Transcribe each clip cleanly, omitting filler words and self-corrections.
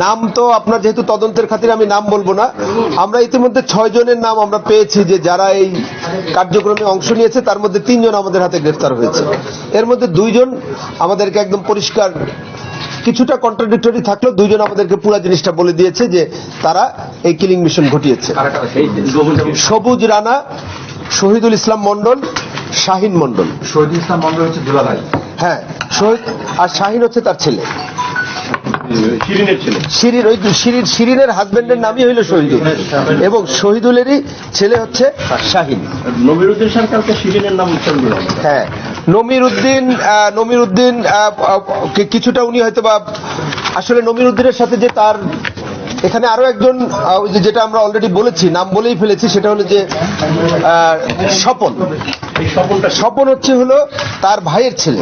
নাম তো আপনার যেহেতু তদন্তের খাতিরে আমি নাম বলবো না। আমরা ইতিমধ্যে 6 জনের নাম আমরা পেয়েছি যে যারা এই কার্যক্রমে অংশ নিয়েছে, তার মধ্যে 3 জন আমাদের হাতে গ্রেফতার হয়েছে। এর মধ্যে 2 জন আমাদেরকে একদম পরিষ্কার, কিছুটা কন্ট্রাডিক্টরি থাকলেও 2 জন আমাদেরকে পুরো জিনিসটা বলে দিয়েছে যে তারা এই কিলিং মিশন ঘটিয়েছে। সবুজ রানা, শহীদুল ইসলাম মন্ডল, শাহিন মন্ডল। শহীদুল ইসলাম মন্ডল হচ্ছে দুলাভাই। হ্যাঁ, শহীদ, আর শাহিন হচ্ছে তার ছেলে, শিরিনের ছেলে। শিরিনের হাজবেন্ডের নামই হইল শহীদুল, এবং শহীদুলেরই ছেলে হচ্ছে শাহিন। নমিরুদ্দিন সরকারকে শিরিনের নাম উচ্চারণ করা হয়। হ্যাঁ, নমিরুদ্দিন কিছুটা উনি হয়তো বা আসলে নমিরুদ্দিনের সাথে যে তার এখানে আরো একজন, যেটা আমরা অলরেডি বলেছি, নাম বলেই ফেলেছি, সেটা হলো যে স্বপন। স্বপন হলো তার ভাইয়ের ছেলে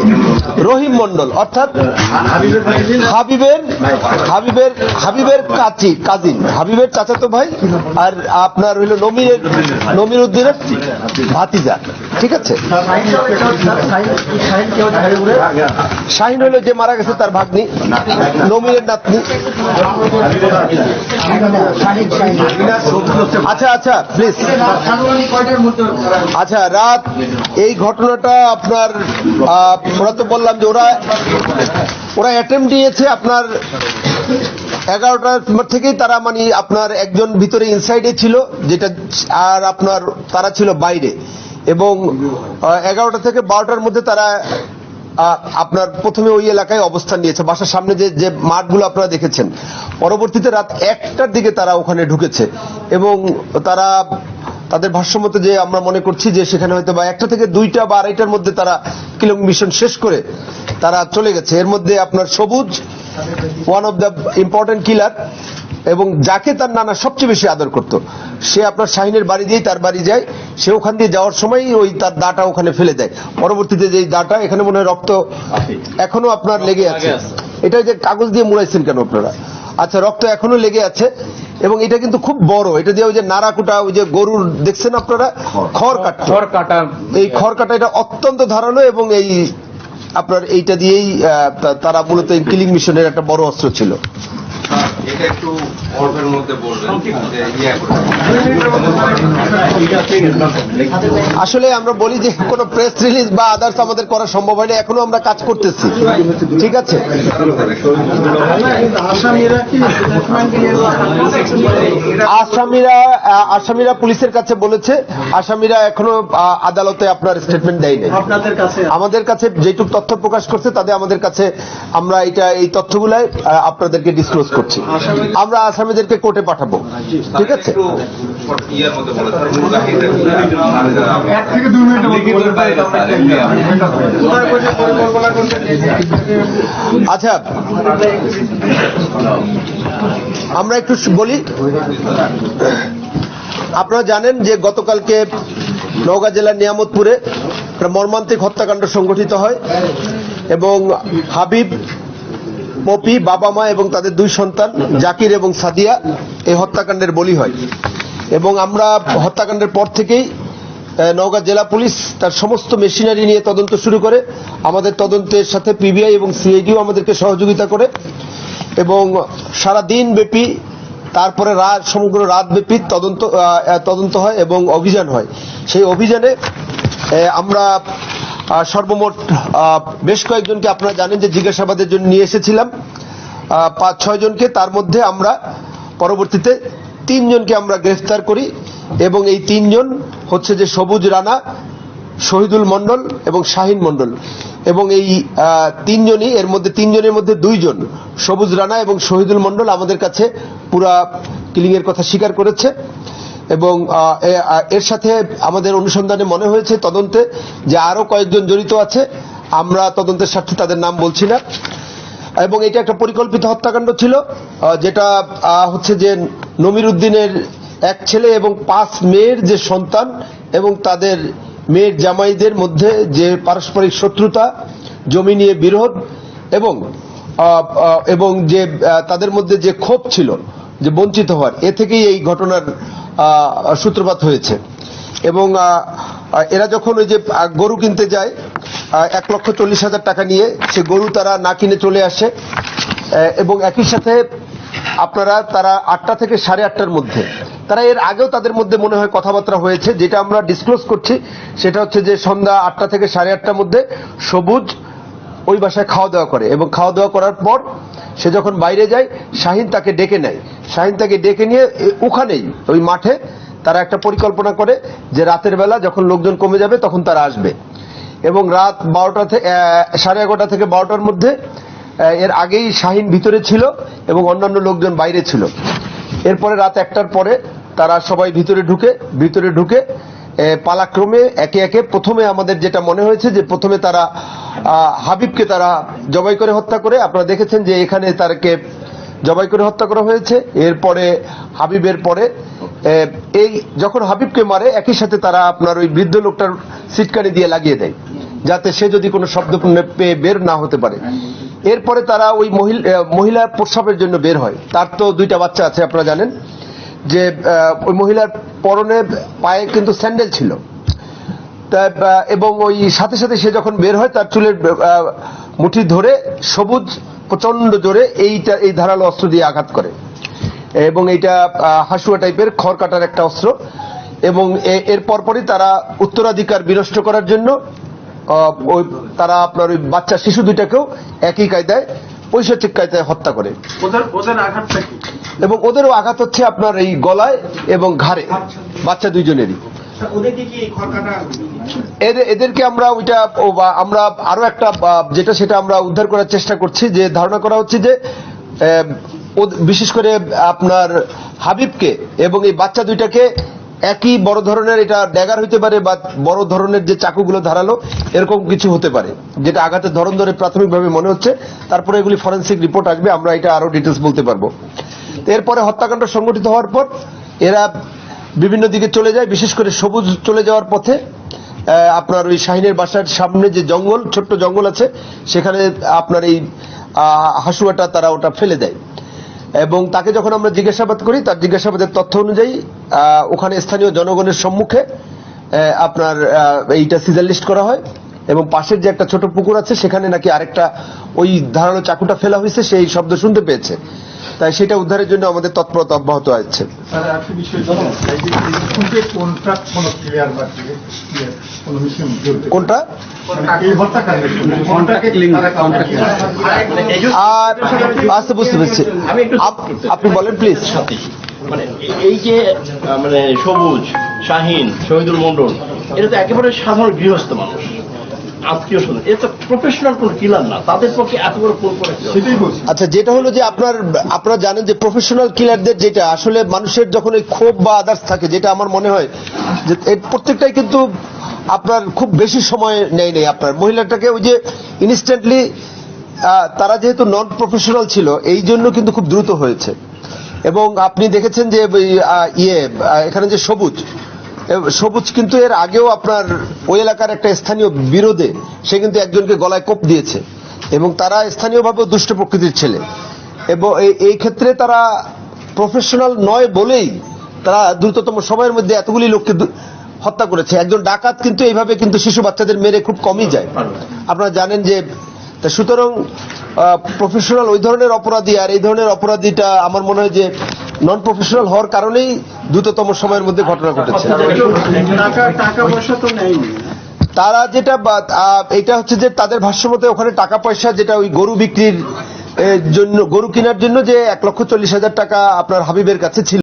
রহিম মন্ডল, অর্থাৎ হাবিবের কাজিন, হাবিবের চাচাতো ভাই, আর আপনার হইল নমিরুদ্দিনের ভাতিজা। ঠিক আছে, শাহিন হলো যে মারা গেছে তার ভাগ্নি, নমিরের নাতনি। আচ্ছা প্লিজ। আচ্ছা, রাত এই ঘটনাটা আপনার ওরা তো বললাম যে ওরা অ্যাটেম্প নিয়েছে আপনার 11টার থেকেই, তারা মানে আপনার একজন ভিতরে ইনসাইডে ছিল যেটা, আর আপনার তারা ছিল বাইরে, এবং 11টা থেকে 12টার মধ্যে তারা আপনার প্রথমে ওই এলাকায় অবস্থান নিয়েছে, বাসার সামনে যে মাঠগুলো আপনারা দেখেছেন। পরবর্তীতে রাত 1টার দিকে তারা ওখানে ঢুকেছে, এবং তারা তাদের ভাষ্যমতে যে আমরা মনে করছি যে সেখানে হয়তো বা 1টা থেকে 2টা বা 2:30টার মধ্যে তারা কিলিং মিশন শেষ করে তারা চলে গেছে। এর মধ্যে আপনার সবুজ ওয়ান অফ দ্য ইম্পর্টেন্ট কিলার, এবং যাকে তার নানা সবচেয়ে বেশি আদর করত, সে আপনার শাহিনের বাড়ি দিয়েই তার বাড়ি যায়। সে ওখান দিয়ে যাওয়ার সময় ওই তার দাটা ওখানে ফেলে দেয়। পরবর্তীতে যে দাটা, এখানে মনে হয় রক্ত এখনো আপনার লেগে আছে। এটা যে কাগজ দিয়ে মুড়াইছেন কেন আপনারা? আচ্ছা, রক্ত এখনো লেগে আছে, এবং এটা কিন্তু খুব বড়। এটা দিয়ে ওই যে নাড়াকুটা, ওই যে গরুর দেখছেন আপনারা খড় কাটা, এই খড় কাটা এটা অত্যন্ত ধারালো, এবং এই আপনার এইটা দিয়েই তারা মূলত এই কিলিং মিশনের একটা বড় অস্ত্র ছিল। এটা একটু অল্পের মধ্যে বলবেন। আসলে আমরা বলি যে কোনো প্রেস রিলিজ বা আদার্স আমাদের করা সম্ভব হয়নি, এখনো আমরা কাজ করতেছি। ঠিক আছে, আসামিরা পুলিশের কাছে বলেছে, আসামিরা এখনো আদালতে আপনার স্টেটমেন্ট দেয়নি। আমাদের কাছে যেটুকু তথ্য প্রকাশ করছে তাদের আমাদের কাছে আমরা এই তথ্যগুলাই আপনাদেরকে ডিসক্লোজ করছি। আমরা আসামিদেরকে কোর্টে পাঠাবো। ঠিক আছে, আচ্ছা আমরা একটু বলি। আপনারা জানেন যে গতকালকে নওগাঁ জেলার নিয়ামতপুরে মর্মান্তিক হত্যাকাণ্ড সংঘটিত হয়, এবং হাবিব, পপি, বাবা মা এবং তাদের 2 সন্তান জাকির এবং সাদিয়া এই হত্যাকাণ্ডের বলি হয়। এবং আমরা হত্যাকাণ্ডের পর থেকেই নওগাঁ জেলা পুলিশ তার সমস্ত মেশিনারি নিয়ে তদন্ত শুরু করে। আমাদের তদন্তের সাথে পিবিআই এবং সিআইডিও আমাদেরকে সহযোগিতা করে, এবং সারা দিন ব্যাপী, তারপরে সমগ্র রাত ব্যাপী তদন্ত হয় এবং অভিযান হয়। সেই অভিযানে আমরা সর্বমোট বেশ কয়েকজনকে, আপনারা জানেন যে জিজ্ঞাসাবাদের জন্য নিয়ে এসেছিলাম 5-6 জনকে। তার মধ্যে আমরা পরবর্তীতে 3 জনকে আমরা গ্রেফতার করি, এবং এই 3 জন হচ্ছে যে সবুজ রানা, শহীদুল মন্ডল এবং শাহিন মন্ডল। এবং এই 3 জনই, এর মধ্যে 3 জনের মধ্যে 2 জন সবুজ রানা এবং শহীদুল মন্ডল আমাদের কাছে পুরা কিলিং এর কথা স্বীকার করেছে। এবং এর সাথে আমাদের অনুসন্ধানে মনে হয়েছে তদন্তে যে আরো কয়েকজন জড়িত আছে। আমরা তদন্তের স্বার্থে তাদের নাম বলছি না। এবং এটা একটা পরিকল্পিত হত্যাকাণ্ড ছিল, যেটা হচ্ছে যে নমিরুদ্দিনের 1 ছেলে এবং 5 মেয়ের যে সন্তান, এবং তাদের মেয়ের জামাইদের মধ্যে যে পারস্পরিক শত্রুতা, জমি নিয়ে বিরোধ, এবং যে তাদের মধ্যে যে ক্ষোভ ছিল যে বঞ্চিত হওয়ার, এ থেকেই এই ঘটনার সূত্রপাত হয়েছে। এবং এরা যখন ওই যে গরু কিনতে যায় 1,40,000 টাকা নিয়ে, সে গরু তারা না কিনে চলে আসে, এবং একই সাথে আপনারা তারা 8টা থেকে 8:30টার মধ্যে, তারা এর আগেও তাদের মধ্যে মনে হয় কথাবার্তা হয়েছে। যেটা আমরা ডিসক্লোজ করছি সেটা হচ্ছে যে সন্ধ্যা 8টা থেকে 8:30টার মধ্যে সবুজ ওই বাসায় খাওয়া দাওয়া করে, এবং খাওয়া দাওয়া করার পর সে যখন বাইরে যায় শাহিন তাকে ডেকে নেয়। শাহিন তাকে ডেকে নিয়ে ওখানেই ওই মাঠে তারা একটা পরিকল্পনা করে যে রাতের বেলা যখন লোকজন কমে যাবে তখন তারা আসবে, এবং রাত 12টা থেকে 11:30 থেকে 12টার মধ্যে এর আগেই শাহিন ভিতরে ছিল এবং অন্যান্য লোকজন বাইরে ছিল। এরপরে রাত 1টার পরে তারা সবাই ভিতরে ঢুকে পালাক্রমে একে একে প্রথমে আমাদের যেটা মনে হয়েছে যে প্রথমে তারা হাবিবকে তারা জবাই করে হত্যা করে, আপনারা দেখেছেন যে এখানে তারকে জবাই করে হত্যা করা হয়েছে। এরপরে হাবিবের পরে এই যখন হাবিবকে মারে একই সাথে তারা আপনার ওই বৃদ্ধ লোকটার সিটকানি দিয়ে লাগিয়ে দেয় যাতে সে যদি কোনো শব্দ পেয়ে বের না হতে পারে। এরপরে তারা ওই মহিলা প্রস্রাবের জন্য বের হয়। তার তো 2টা বাচ্চা আছে, আপনারা জানেন যে ওই মহিলার পরনে পায়ে কিন্তু স্যান্ডেল ছিল, এবং ওই সাথে সাথে সে যখন বের হয় তার চুলের মুঠি ধরে সবুজ প্রচন্ড জোরে এই ধারালো অস্ত্র দিয়ে আঘাত করে, এবং এইটা হাসুয়া টাইপের খড় কাটার একটা অস্ত্র। এবং এর পরপরই তারা উত্তরাধিকার বিনষ্ট করার জন্য তারা আপনার ওই বাচ্চা শিশু 2টাকেও একই কায়দায় ঐশিক কায়দায় হত্যা করে। ওদের আঘাতটা কি? এবং ওদেরও আঘাত হচ্ছে আপনার এই গলায় এবং ঘাড়ে, বাচ্চা 2জনেরই। ওদেরকে কি খড়কাটা? এদেরকে আমরা আমরা আরো একটা যেটা সেটা আমরা উদ্ধার করার চেষ্টা করছি, যে ধারণা করা হচ্ছে যে বিশেষ করে আপনার হাবিবকে এবং এই বাচ্চা 2টাকে একই বড় ধরনের এটা ড্যাগার হইতে পারে বা বড় ধরনের যে চাকুগুলো ধারালো এরকম কিছু হতে পারে, যেটা আঘাতের ধরন ধরে প্রাথমিকভাবে মনে হচ্ছে। তারপরে এগুলি ফরেনসিক রিপোর্ট আসবে, আমরা এটা আরো ডিটেলস বলতে পারবো। এরপরে হত্যাকাণ্ড সংঘটিত হওয়ার পর এরা বিভিন্ন দিকে চলে যায়, বিশেষ করে সবুজ চলে যাওয়ার পথে আপনার ওই শাহিনের বাসার সামনে যে জঙ্গল, ছোট্ট জঙ্গল আছে, সেখানে আপনার এই হাসুয়াটা তারা ওটা ফেলে দেয়। এবং তাকে যখন আমরা জিজ্ঞাসাবাদ করি, তার জিজ্ঞাসাবাদের তথ্য অনুযায়ী ওখানে স্থানীয় জনগণের সম্মুখে আপনার এইটা সিজার লিস্ট করা হয়, এবং পাশের যে একটা ছোট পুকুর আছে সেখানে নাকি আরেকটা ওই ধারালো চাকুটা ফেলা হয়েছে, সেই শব্দ শুনতে পেয়েছে। তাই সেটা উদ্ধারের জন্য আমাদের তৎপরতা অব্যাহত আছে। কোনটা? আর আস্তে বুঝতে পেরেছি, আপনি বলেন প্লিজ। মানে এই যে মানে সবুজ, শাহিন, শহীদুল মন্ডল, এটা তো একেবারে সাধারণ গৃহস্থ মানুষ, আত্মীয় স্বজন, এটা তো প্রফেশনাল কোন কিলার না, তাদের পক্ষে এত বড় ফোন করে সেটাই বলছি। আচ্ছা, যেটা হলো যে আপনারা জানেন যে প্রফেশনাল কিলারদের যেটা আসলে মানুষের যখন এই ক্ষোভ বা আদার্স থাকে, যেটা আমার মনে হয় যে প্রত্যেকটাই কিন্তু আপনার খুব বেশি সময় নেয় নেই। আপনার মহিলাটাকে ওই যে ইনস্ট্যান্টলি তারা যেহেতু নন প্রফেশনাল ছিল এই জন্য কিন্তু খুব দ্রুত হয়েছে। এবং আপনি দেখেছেন যে এখানে যে সবুজ কিন্তু এর আগেও আপনার ওই এলাকার একটা স্থানীয় বিরোধে সে কিন্তু একজনকে গলায় কোপ দিয়েছে, এবং তারা স্থানীয়ভাবে দুষ্ট প্রকৃতির ছেলে, এবং এই ক্ষেত্রে তারা প্রফেশনাল নয় বলেই তারা দ্রুততম সময়ের মধ্যে এতগুলি লোককে হত্যা করেছে। একজন ডাকাত কিন্তু এইভাবে কিন্তু শিশু বাচ্চাদের মেরে খুব কমই যায়, আপনারা জানেন যে। সুতরাং প্রফেশনাল ওই ধরনের অপরাধী আর এই ধরনের অপরাধীটা আমার মনে হয় যে নন প্রফেশনাল হওয়ার কারণেই দ্রুততম সময়ের মধ্যে ঘটনা ঘটেছে। টাকা পয়সা তো নেই তারা যেটা এটা হচ্ছে যে তাদের ভাষ্যমতে ওখানে টাকা পয়সা যেটা ওই গরু বিক্রির জন্য, গরু কেনার জন্য যে 1,40,000 টাকা আপনার হাবিবের কাছে ছিল।